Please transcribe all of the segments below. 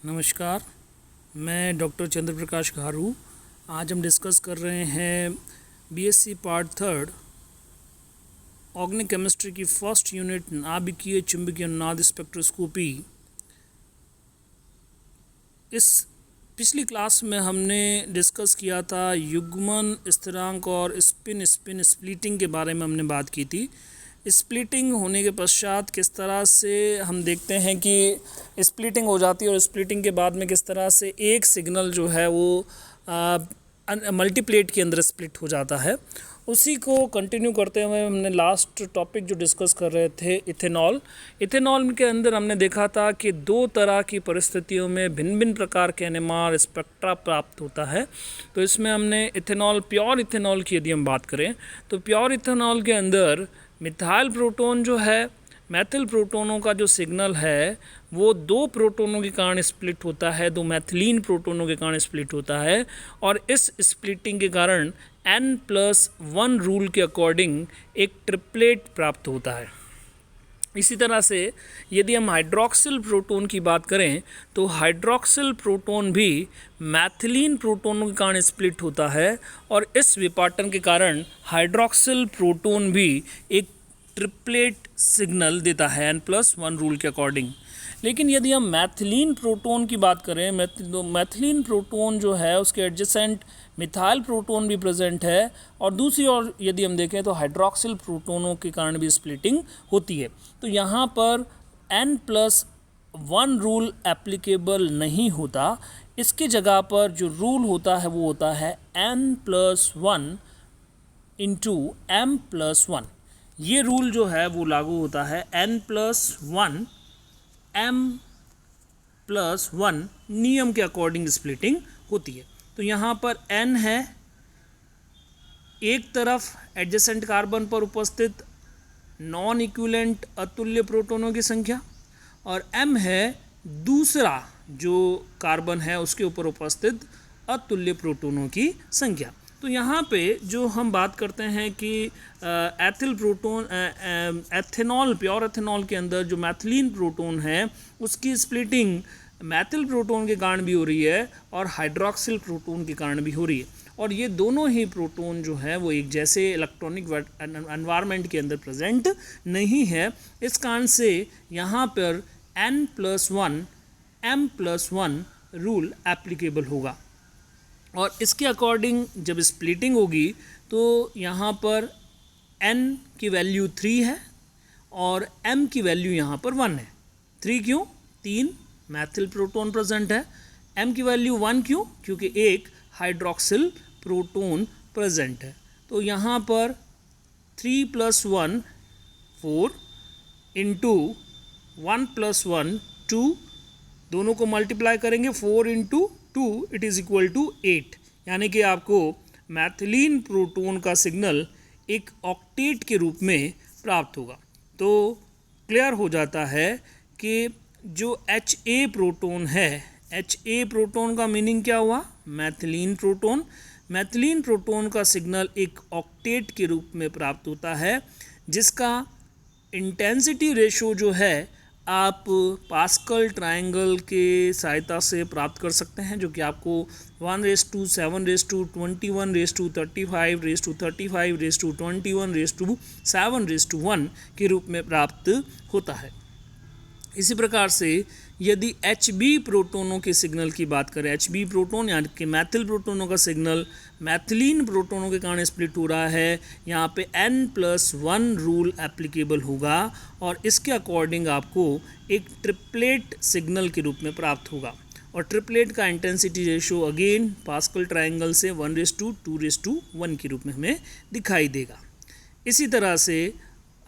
नमस्कार, मैं डॉक्टर चंद्र प्रकाश घारू। आज हम डिस्कस कर रहे हैं BSc part third organic chemistry की फर्स्ट यूनिट नाभिकीय चुंबकीय अनुनाद स्पेक्ट्रोस्कोपी। इस पिछली क्लास में हमने डिस्कस किया था युग्मन स्थिरांक और स्पिन स्प्लिटिंग के बारे में हमने बात की थी। स्प्लिटिंग होने के पश्चात किस तरह से हम देखते हैं कि स्प्लिटिंग हो जाती है और स्प्लिटिंग के बाद में किस तरह से एक सिग्नल जो है वो मल्टीप्लेट के अंदर स्प्लिट हो जाता है। उसी को कंटिन्यू करते हुए हमने लास्ट टॉपिक जो डिस्कस कर रहे थे इथेनॉल के अंदर हमने देखा था कि दो तरह की परिस्थितियों में भिन्न भिन्न प्रकार के एनएमआर स्पेक्ट्रा प्राप्त होता है। तो इसमें हमने इथेनॉल, प्योर इथेनॉल की यदि हम बात करें तो प्योर इथेनॉल के अंदर मिथाइल प्रोटोन जो है, मैथिल प्रोटोनों का जो सिग्नल है वो दो प्रोटोनों के कारण स्प्लिट होता है, दो मैथिलीन प्रोटोनों के कारण स्प्लिट होता है। और इस स्प्लिटिंग के कारण N+1 रूल के अकॉर्डिंग एक ट्रिपलेट प्राप्त होता है। इसी तरह से यदि हम हाइड्रोक्सिल प्रोटोन की बात करें तो हाइड्रोक्सिल प्रोटोन भी मैथिलीन प्रोटोनों के कारण स्प्लिट होता है और इस विपाटन के कारण हाइड्रोक्सिल प्रोटोन भी एक ट्रिपलेट सिग्नल देता है N+1 रूल के अकॉर्डिंग। लेकिन यदि हम मैथिलीन प्रोटोन की बात करें तो मैथिलीन प्रोटोन जो है उसके एडजेसेंट मिथाइल प्रोटोन भी प्रेजेंट है और दूसरी ओर यदि हम देखें तो हाइड्रोक्सिल प्रोटोनों के कारण भी स्प्लिटिंग होती है। तो यहाँ पर N+1 रूल एप्लीकेबल नहीं होता। इसकी जगह पर जो रूल होता है वो होता है N+1 इंटू M+1। ये रूल जो है वो लागू होता है N+1 M+1 नियम के अकॉर्डिंग स्प्लिटिंग होती है। तो यहाँ पर N है एक तरफ एडजेसेंट कार्बन पर उपस्थित नॉन इक्विवेलेंट अतुल्य प्रोटोनों की संख्या और M है दूसरा जो कार्बन है उसके ऊपर उपस्थित अतुल्य प्रोटोनों की संख्या। तो यहाँ पे जो हम बात करते हैं कि एथेनॉल, प्योर एथेनॉल के अंदर जो मैथिलीन प्रोटोन है उसकी स्प्लिटिंग मैथिल प्रोटोन के कारण भी हो रही है और हाइड्रोक्सिल प्रोटोन के कारण भी हो रही है। और ये दोनों ही प्रोटोन जो है वो एक जैसे इलेक्ट्रॉनिक एनवायरनमेंट के अंदर प्रेजेंट नहीं है। इस कारण से यहाँ पर N+1 M+1 रूल एप्लीकेबल होगा और इसके अकॉर्डिंग जब स्प्लिटिंग होगी तो यहाँ पर N की वैल्यू 3 है और M की वैल्यू यहाँ पर 1 है। 3 क्यों? 3 मैथिल प्रोटोन प्रेजेंट है। M की वैल्यू 1 क्यों? क्योंकि एक हाइड्रोक्सिल प्रोटोन प्रेजेंट है। तो यहाँ पर 3 + 1 4 इंटू 1 + 1 2, दोनों को मल्टीप्लाई करेंगे 4 into 2 it is equal to 8। यानी कि आपको मैथिलीन प्रोटोन का सिग्नल एक ऑक्टेट के रूप में प्राप्त होगा। तो क्लियर हो जाता है कि जो HA प्रोटोन है, HA प्रोटोन का मीनिंग क्या हुआ? मैथिलीन प्रोटोन। मैथिलीन प्रोटोन का सिग्नल एक ऑक्टेट के रूप में प्राप्त होता है जिसका इंटेंसिटी रेशो जो है आप पास्कल ट्रायंगल के सहायता से प्राप्त कर सकते हैं, जो कि आपको 1:7:21:35:35:21:21 के रूप में प्राप्त होता है। इसी प्रकार से यदि HB प्रोटोनों के सिग्नल की बात करें, HB प्रोटोन यानी कि मैथिल प्रोटोनों का सिग्नल मैथिलीन प्रोटोनों के कारण स्प्लिट हो रहा है, यहाँ पे N+1 रूल एप्लीकेबल होगा और इसके अकॉर्डिंग आपको एक ट्रिपलेट सिग्नल के रूप में प्राप्त होगा। और ट्रिपलेट का intensity ratio again pascal triangle से 1:2:1 के रूप में हमें दिखाई देगा। इसी तरह से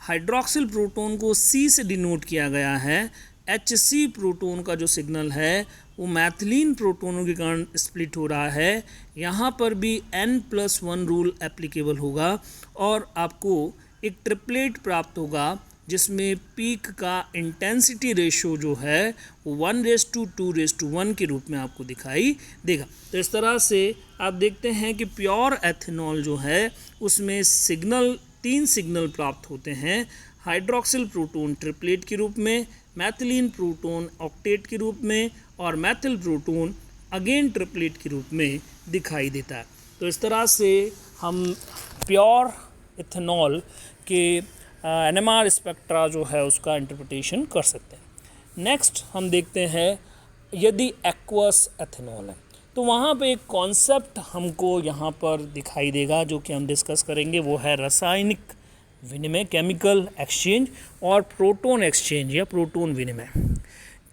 हाइड्रोक्सिल प्रोटोन को C से डिनोट किया गया है। HC प्रोटोन का जो सिग्नल है वो मैथिलीन प्रोटोनों के कारण स्प्लिट हो रहा है। यहाँ पर भी N+1 रूल एप्लीकेबल होगा और आपको एक ट्रिपलेट प्राप्त होगा जिसमें पीक का इंटेंसिटी रेशो जो है वो 1:2:1 के रूप में आपको दिखाई देगा। तो इस तरह से आप देखते हैं कि प्योर एथेनॉल जो है उसमें सिग्नल 3 सिग्नल प्राप्त होते हैं। हाइड्रोक्सिल प्रोटोन ट्रिपलेट के रूप में, मैथिलीन प्रोटोन ऑक्टेट के रूप में और मैथिल प्रोटोन अगेन ट्रिपलेट के रूप में दिखाई देता है। तो इस तरह से हम प्योर इथेनॉल के NMR स्पेक्ट्रा जो है उसका इंटरप्रिटेशन कर सकते हैं। नेक्स्ट हम देखते हैं यदि एक्वस एथेनॉल है तो वहाँ पे एक कॉन्सेप्ट हमको यहाँ पर दिखाई देगा जो कि हम डिस्कस करेंगे, वो है रासायनिक विनिमय, केमिकल एक्सचेंज और प्रोटोन एक्सचेंज या प्रोटोन विनिमय।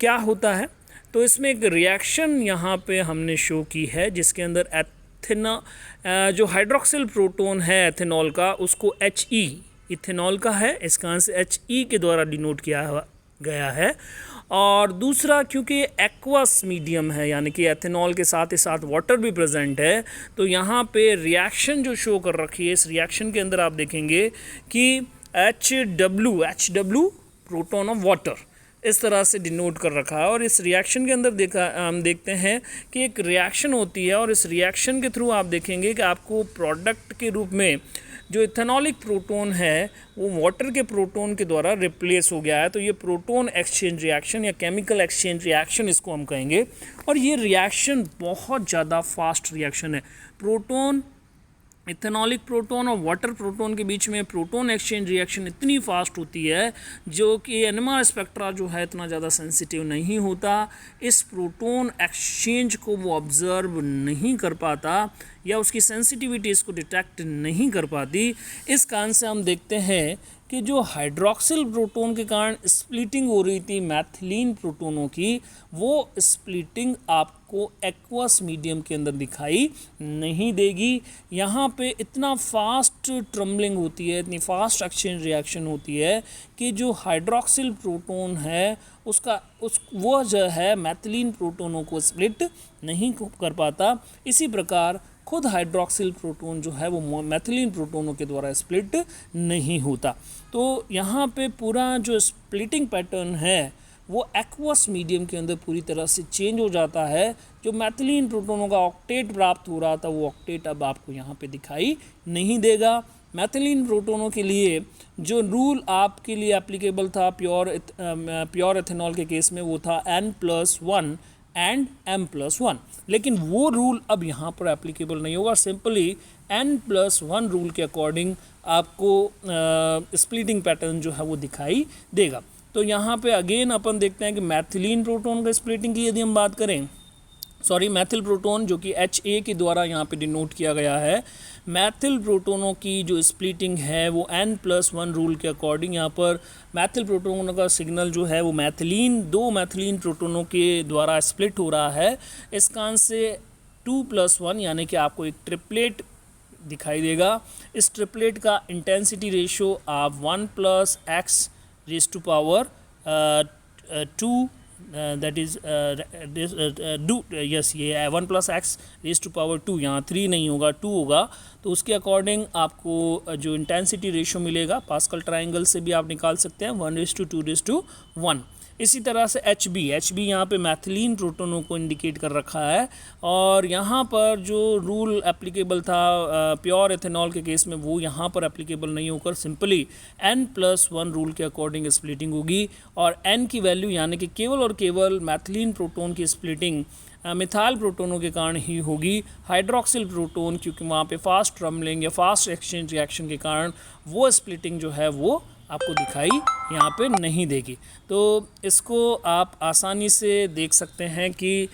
क्या होता है? तो इसमें एक रिएक्शन यहाँ पे हमने शो की है जिसके अंदर जो हाइड्रोक्सिल प्रोटोन है एथेनॉल का उसको He इथेनॉल का है, इसका आंसर He के द्वारा डिनोट किया गया है। और दूसरा क्योंकि एक्वस मीडियम है यानी कि एथेनॉल के साथ ही साथ वाटर भी प्रेजेंट है, तो यहाँ पे रिएक्शन जो शो कर रखी है, इस रिएक्शन के अंदर आप देखेंगे कि HW प्रोटोन ऑफ वाटर इस तरह से डिनोट कर रखा है। और इस रिएक्शन के अंदर हम देखते हैं कि एक रिएक्शन होती है और इस रिएक्शन के थ्रू आप देखेंगे कि आपको प्रोडक्ट के रूप में जो इथेनॉलिक प्रोटोन है वो वाटर के प्रोटोन के द्वारा रिप्लेस हो गया है। तो ये प्रोटोन एक्सचेंज रिएक्शन या केमिकल एक्सचेंज रिएक्शन इसको हम कहेंगे। और ये रिएक्शन बहुत ज़्यादा फास्ट रिएक्शन है। प्रोटोन, इथेनॉलिक प्रोटोन और वाटर प्रोटोन के बीच में प्रोटोन एक्सचेंज रिएक्शन इतनी फास्ट होती है जो कि NMR स्पेक्ट्रा जो है इतना ज़्यादा सेंसिटिव नहीं होता, इस प्रोटोन एक्सचेंज को वो ऑब्ज़र्व नहीं कर पाता या उसकी सेंसिटिविटी इसको डिटेक्ट नहीं कर पाती। इस कारण से हम देखते हैं कि जो हाइड्रोक्सिल प्रोटोन के कारण स्प्लिटिंग हो रही थी मैथिलीन प्रोटोनों की, वो स्प्लिटिंग आपको एक्वस मीडियम के अंदर दिखाई नहीं देगी। यहाँ पे इतना फास्ट ट्रम्बलिंग होती है, इतनी फास्ट एक्सचेंज रिएक्शन होती है कि जो हाइड्रोक्सिल प्रोटोन है वो जो है मैथिलीन प्रोटोनों को स्प्लिट नहीं कर पाता। इसी प्रकार खुद हाइड्रोक्सिल प्रोटोन जो है वो मैथिलीन प्रोटोनों के द्वारा स्प्लिट नहीं होता। तो यहाँ पे पूरा जो स्प्लिटिंग पैटर्न है वो एक्वस मीडियम के अंदर पूरी तरह से चेंज हो जाता है। जो मैथिलीन प्रोटोनों का ऑक्टेट प्राप्त हो रहा था वो ऑक्टेट अब आपको यहाँ पे दिखाई नहीं देगा। मैथिलीन प्रोटोनों के लिए जो रूल आपके लिए एप्लीकेबल था प्योर एथेनॉल के केस में वो था N+1 एंड M+1, लेकिन वो रूल अब यहाँ पर एप्लीकेबल नहीं होगा। सिंपली N+1 रूल के अकॉर्डिंग आपको स्प्लिटिंग पैटर्न जो है वो दिखाई देगा। तो यहाँ पे अगेन अपन देखते हैं कि मैथिलीन प्रोटोन का स्प्लिटिंग की यदि हम बात करें, मैथिल प्रोटोन जो कि HA के द्वारा यहाँ पे डिनोट किया गया है, मैथिल प्रोटोनों की जो स्प्लिटिंग है वो N+1 रूल के अकॉर्डिंग यहाँ पर मैथिल प्रोटोनों का सिग्नल जो है वो दो मैथिलीन प्रोटोनों के द्वारा स्प्लिट हो रहा है। इस कारण से 2+1 यानी कि आपको एक ट्रिपलेट दिखाई देगा। इस ट्रिपलेट का इंटेंसिटी रेशो आप 1+x raise to power 2 that is ये 1+x रेज़ टू पावर 2, यहाँ 3 नहीं होगा 2 होगा। तो उसके अकॉर्डिंग आपको जो इंटेंसिटी रेशो मिलेगा पास्कल ट्रायंगल से भी आप निकाल सकते हैं 1:2:1। इसी तरह से HB यहाँ पे मैथिलीन प्रोटोनों को इंडिकेट कर रखा है। और यहाँ पर जो रूल एप्लीकेबल था प्योर एथेनॉल के केस में वो यहाँ पर एप्लीकेबल नहीं होकर सिंपली N+1 रूल के अकॉर्डिंग स्प्लिटिंग होगी। और N की वैल्यू यानी कि केवल और केवल मैथिलीन प्रोटोन की स्प्लिटिंग मिथाइल प्रोटोनों के कारण ही होगी। हाइड्रोक्सिल प्रोटोन क्योंकि वहाँ पे फास्ट ट्रम्बलिंग या फास्ट एक्सचेंज रिएक्शन के कारण वो स्प्लिटिंग जो है वो आपको दिखाई यहाँ पे नहीं देगी। तो इसको आप आसानी से देख सकते हैं कि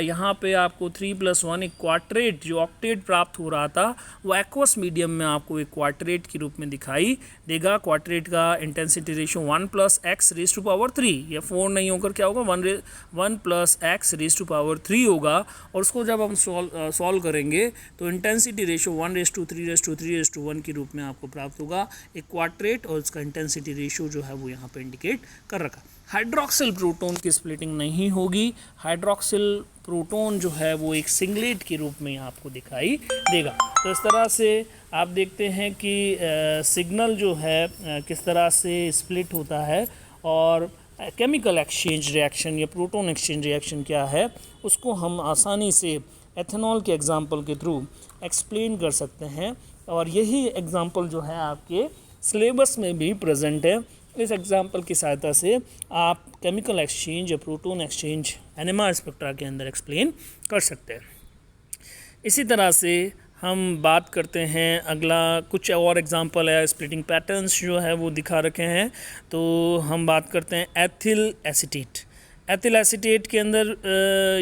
यहाँ पे आपको 3+1 एक क्वार्टरेट जो ऑक्टेट प्राप्त हो रहा था वो एक्वस मीडियम में आपको एक क्वार्टरेट के रूप में दिखाई देगा। क्वार्टरेट का intensity ratio 1+x raise to power 3 या 4 नहीं होकर क्या होगा 1+x रेज़ टू पावर 3 होगा। और उसको जब हम सॉल्व करेंगे तो इंटेंसिटी रेशो 1:3:3:1 के रूप में आपको प्राप्त होगा एक क्वार्टरेट, और उसका इंटेंसिटी रेशो जो है वो यहाँ पे इंडिकेट कर रखा। हाइड्रोक्सिल प्रोटोन की स्प्लिटिंग नहीं होगी। हाइड्रोक्सिल प्रोटोन जो है वो एक सिंगलेट के रूप में आपको दिखाई देगा। तो इस तरह से आप देखते हैं कि सिग्नल जो है किस तरह से स्प्लिट होता है और केमिकल एक्सचेंज रिएक्शन या प्रोटोन एक्सचेंज रिएक्शन क्या है उसको हम आसानी से एथेनॉल के एग्जाम्पल के थ्रू एक्सप्लेन कर सकते हैं। और यही एग्जाम्पल जो है आपके सिलेबस में भी प्रेजेंट है। इस एग्जाम्पल की सहायता से आप केमिकल एक्सचेंज या प्रोटोन एक्सचेंज NMR स्पेक्ट्रा के अंदर एक्सप्लेन कर सकते हैं। इसी तरह से हम बात करते हैं, अगला कुछ और एग्जांपल है, स्प्लिटिंग पैटर्न्स जो है वो दिखा रखे हैं। तो हम बात करते हैं एथिल एसीटेट। एथिल एसीटेट के अंदर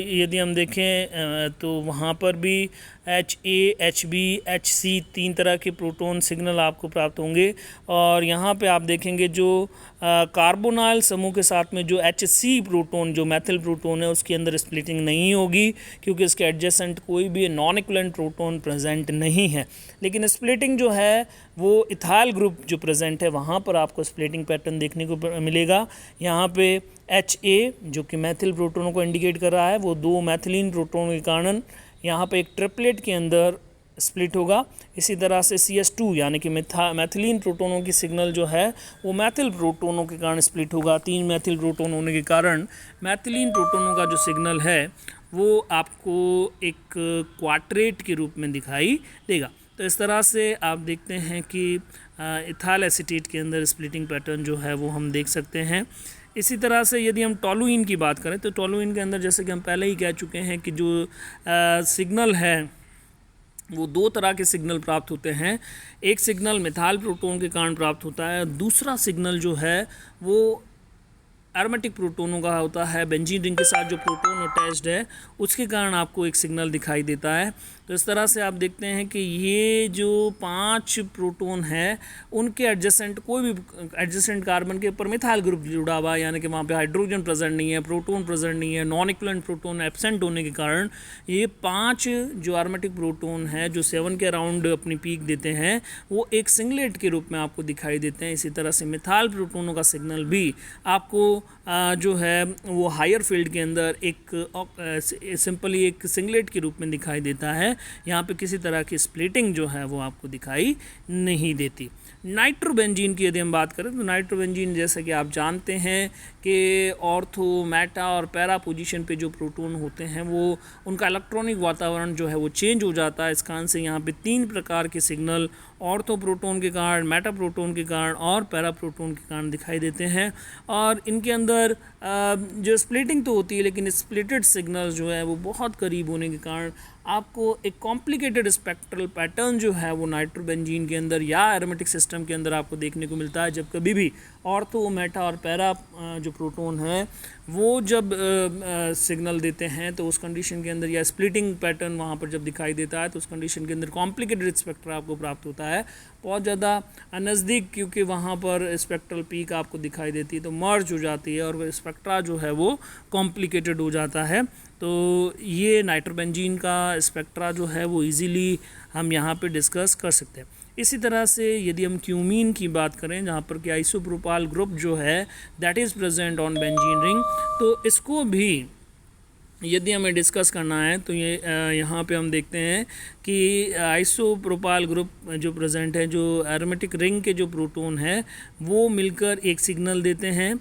यदि हम देखें तो वहाँ पर भी HA, HB, HC 3 तरह के प्रोटॉन सिग्नल आपको प्राप्त होंगे। और यहाँ पे आप देखेंगे जो कार्बोनाइल समूह के साथ में जो HC प्रोटॉन, जो मैथिल प्रोटॉन है, उसके अंदर स्प्लिटिंग नहीं होगी क्योंकि इसके एडजेसेंट कोई भी नॉन इक्विवेलेंट प्रोटॉन प्रेजेंट नहीं है। लेकिन स्प्लिटिंग जो है वो इथाइल ग्रुप जो प्रेजेंट है वहाँ पर आपको स्प्लिटिंग पैटर्न देखने को मिलेगा। यहाँ पे HA जो कि मैथिल प्रोटोनों को इंडिकेट कर रहा है, वो 2 मैथिलीन प्रोटोनों के कारण यहाँ पे एक ट्रिपलेट के अंदर स्प्लिट होगा। इसी तरह से CS2 यानी कि मैथिलीन प्रोटोनों की सिग्नल जो है वो मैथिल प्रोटोनों के कारण स्प्लिट होगा। 3 मैथिल प्रोटोन होने के कारण मैथिलीन प्रोटोनों का जो सिग्नल है वो आपको एक क्वार्टेट के रूप में दिखाई देगा। तो इस तरह से आप देखते हैं कि इथाइल एसीटेट के अंदर स्प्लिटिंग पैटर्न जो है वो हम देख सकते हैं। इसी तरह से यदि हम टोलुइन की बात करें तो टोलुइन के अंदर जैसे कि हम पहले ही कह चुके हैं कि जो सिग्नल है वो 2 तरह के सिग्नल प्राप्त होते हैं। एक सिग्नल मिथाइल प्रोटोन के कारण प्राप्त होता है, दूसरा सिग्नल जो है वो एरोमेटिक प्रोटोनों का होता है। बेंजीन रिंग के साथ जो प्रोटोन अटैच्ड है उसके कारण आपको एक सिग्नल दिखाई देता है। तो इस तरह से आप देखते हैं कि ये जो 5 प्रोटोन है उनके एडजेसेंट कोई भी एडजेसेंट कार्बन के ऊपर मिथाइल ग्रुप जुड़ा हुआ है, यानी कि वहाँ पे हाइड्रोजन प्रेजेंट नहीं है, प्रोटोन प्रेजेंट नहीं है, नॉन इक्विवेलेंट प्रोटोन एब्सेंट होने के कारण ये 5 जो एरोमेटिक प्रोटोन है जो 7 के अराउंड अपनी पीक देते हैं वो एक सिंगलेट के रूप में आपको दिखाई देते हैं। इसी तरह से मिथाइल प्रोटोनों का सिग्नल भी आपको जो है वो हायर फील्ड के अंदर एक सिंपली एक सिंगलेट के रूप में दिखाई देता है। यहाँ पे किसी तरह की स्प्लिटिंग जो है वो आपको दिखाई नहीं देती। नाइट्रोबेंजीन की यदि हम बात करें तो नाइट्रोबेंजीन जैसा कि आप जानते हैं कि ऑर्थो, मेटा और पैरा पोजीशन पे जो प्रोटॉन होते हैं वो उनका इलेक्ट्रॉनिक वातावरण जो है वो चेंज हो जाता है। इस कारण से यहाँ पे 3 प्रकार के सिग्नल ऑर्थो प्रोटॉन के कारण, मेटा प्रोटॉन के कारण और पैरा प्रोटॉन के कारण दिखाई देते हैं। और इनके अंदर जो स्प्लिटिंग तो होती है लेकिन स्प्लिटेड सिग्नल जो है वो बहुत करीब होने के कारण आपको एक कॉम्प्लिकेटेड स्पेक्ट्रल पैटर्न जो है वो नाइट्रोबेंजीन के अंदर या एरोमेटिक सिस्टम के अंदर आपको देखने को मिलता है। जब कभी भी ऑर्थो, मेटा और पैरा जो प्रोटॉन है वो जब सिग्नल देते हैं तो उस कंडीशन के अंदर या स्प्लिटिंग पैटर्न वहाँ पर जब दिखाई देता है तो उस कंडीशन के अंदर कॉम्प्लिकेटेड स्पेक्ट्रा आपको प्राप्त होता है बहुत ज़्यादा नज़दीक, क्योंकि वहाँ पर स्पेक्ट्रल पीक आपको दिखाई देती है तो मर्ज हो जाती है और स्पेक्ट्रा जो है वो कॉम्प्लिकेटेड हो जाता है। तो ये नाइट्रोबेंजीन का स्पेक्ट्रा जो है वो इजीली हम यहाँ पे डिस्कस कर सकते हैं। इसी तरह से यदि हम क्यूमीन की बात करें जहाँ पर कि आइसोप्रोपाल ग्रुप जो है that is present on benzene ring, तो इसको भी यदि हमें डिस्कस करना है तो ये यहाँ पे हम देखते हैं कि आइसोप्रोपाल ग्रुप जो प्रेजेंट है, जो एरोमेटिक रिंग के जो प्रोटॉन है वो मिलकर एक सिग्नल देते हैं।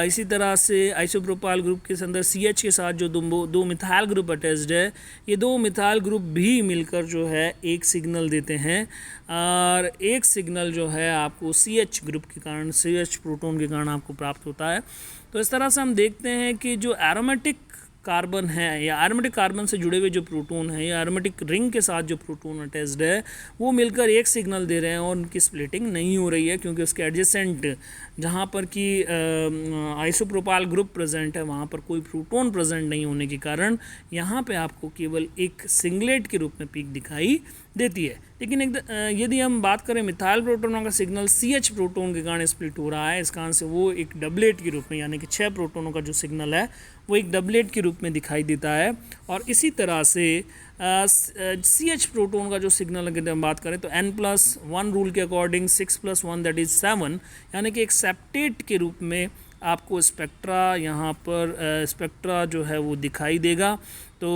इसी तरह से आइसोप्रोपाल ग्रुप के अंदर CH के साथ जो दो मिथाइल ग्रुप अटैच्ड है, ये 2 मिथाइल ग्रुप भी मिलकर जो है एक सिग्नल देते हैं। और एक सिग्नल जो है आपको CH ग्रुप के कारण, CH प्रोटॉन के कारण आपको प्राप्त होता है। तो इस तरह से हम देखते हैं कि जो एरोमेटिक कार्बन है या एरोमेटिक कार्बन से जुड़े हुए जो प्रोटॉन है या एरोमेटिक रिंग के साथ जो प्रोटॉन अटैच्ड है वो मिलकर एक सिग्नल दे रहे हैं और उनकी स्प्लिटिंग नहीं हो रही है क्योंकि उसके एडजेसेंट जहाँ पर कि आइसोप्रोपाल ग्रुप प्रेजेंट है वहाँ पर कोई प्रोटॉन प्रेजेंट नहीं होने के कारण यहाँ पे आपको केवल एक सिंगलेट के रूप में पीक दिखाई देती है। लेकिन यदि हम बात करें मिथाइल प्रोटोनों का सिग्नल CH प्रोटॉन के कारण स्प्लिट हो रहा है, इस कारण से वो एक डबलेट के रूप में यानी कि 6 प्रोटॉनों का जो सिग्नल है वो एक डबलेट के रूप में दिखाई देता है। और इसी तरह से CH प्रोटॉन का जो सिग्नल अगर हम बात करें तो N+1 रूल के अकॉर्डिंग 6+1 दैट इज़ 7 यानी कि एक सेप्टेट के रूप में आपको स्पेक्ट्रा यहाँ पर स्पेक्ट्रा जो है वो दिखाई देगा। तो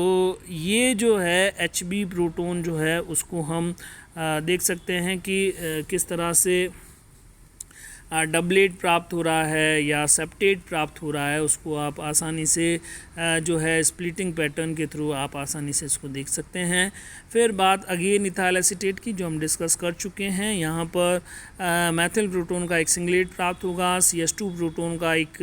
ये जो है HB प्रोटॉन जो है उसको हम देख सकते हैं कि किस तरह से डबलेट प्राप्त हो रहा है या सेप्टेट प्राप्त हो रहा है, उसको आप आसानी से जो है स्प्लिटिंग पैटर्न के थ्रू आप आसानी से इसको देख सकते हैं। फिर बात अगेन इथाइल एसीटेट की, जो हम डिस्कस कर चुके हैं। यहाँ पर मैथिल प्रोटोन का एक सिंगलेट प्राप्त होगा, CH2 प्रोटोन का एक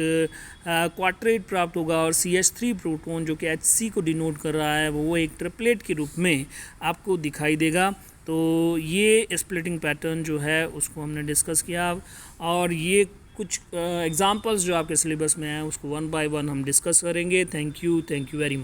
क्वार्टेट प्राप्त होगा और CH3 प्रोटोन जो कि HC को डिनोट कर रहा है वो एक ट्रिपलेट के रूप में आपको दिखाई देगा। तो ये स्प्लिटिंग पैटर्न जो है उसको हमने डिस्कस किया और ये कुछ एग्जांपल्स जो आपके सिलेबस में हैं उसको वन बाय वन हम डिस्कस करेंगे। Thank you very much.